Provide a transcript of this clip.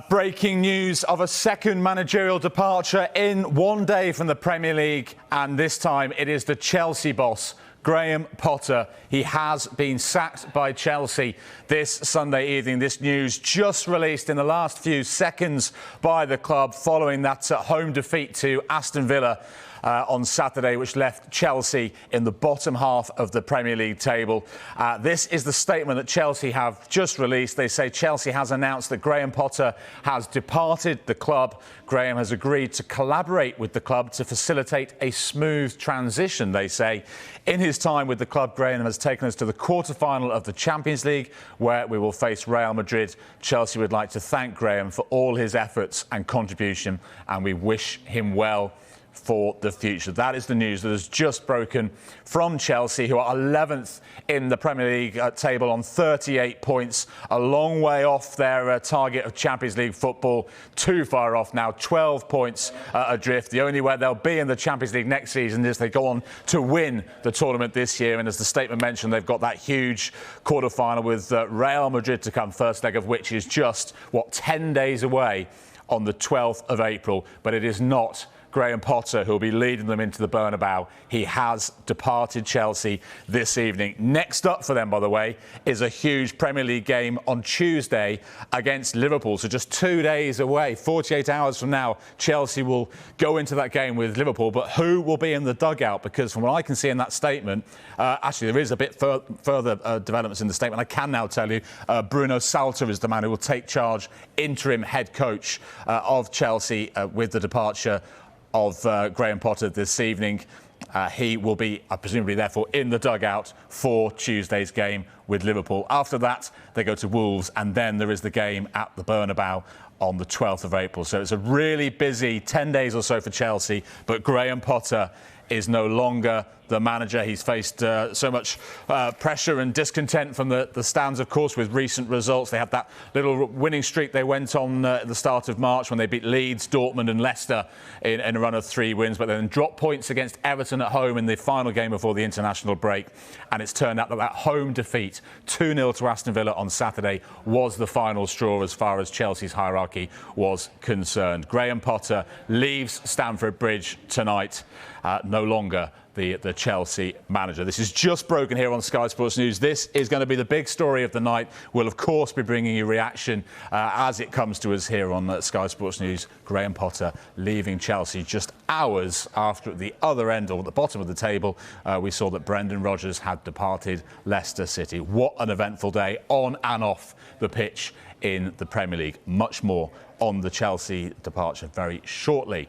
Breaking news of a second managerial departure in one day from the Premier League, and this time it is the Chelsea boss, Graham Potter. He has been sacked by Chelsea this Sunday evening. This news just released in the last few seconds by the club following that home defeat to Aston Villa on Saturday, which left Chelsea in the bottom half of the Premier League table. This is the statement that Chelsea have just released. They say Chelsea has announced that Graham Potter has departed the club. Graham has agreed to collaborate with the club to facilitate a smooth transition, they say. In his time with the club, Graham has taken us to the quarter-final of the Champions League, where we will face Real Madrid. Chelsea would like to thank Graham for all his efforts and contribution, and we wish him well for the future. That is the news that has just broken from Chelsea, who are 11th in the Premier League table on 38 points, a long way off their target of Champions League football, too far off now, 12 points adrift. The only way they'll be in the Champions League next season is they go on to win the tournament this year, and as the statement mentioned, they've got that huge quarter-final with Real Madrid to come, first leg of which is just, 10 days away on the 12th of April, but it is not Graham Potter who will be leading them into the Bernabeu. He has departed Chelsea this evening. Next up for them, by the way, is a huge Premier League game on Tuesday against Liverpool. So just 2 days away, 48 hours from now, Chelsea will go into that game with Liverpool. But who will be in the dugout? Because from what I can see in that statement, actually there is a bit further developments in the statement. I can now tell you Bruno Salter is the man who will take charge, interim head coach of Chelsea with the departure of Graham Potter this evening. He will be, presumably, therefore, in the dugout for Tuesday's game with Liverpool. After that, they go to Wolves, and then there is the game at the Bernabeu on the 12th of April. So it's a really busy 10 days or so for Chelsea, but Graham Potter is no longer the manager. He's faced so much pressure and discontent from the stands, of course, with recent results. They had that little winning streak they went on at the start of March when they beat Leeds, Dortmund and Leicester in a run of 3 wins, but then dropped points against Everton at home in the final game before the international break. And it's turned out that that home defeat, 2-0 to Aston Villa on Saturday, was the final straw as far as Chelsea's hierarchy was concerned. Graham Potter leaves Stamford Bridge tonight, no longer the Chelsea manager. This is just broken here on Sky Sports News. This is going to be the big story of the night. We'll, of course, be bringing you reaction as it comes to us here on Sky Sports News. Graham Potter leaving Chelsea just hours after, at the other end, or at the bottom of the table, we saw that Brendan Rodgers had departed Leicester City. What an eventful day on and off the pitch in the Premier League. Much more on the Chelsea departure very shortly.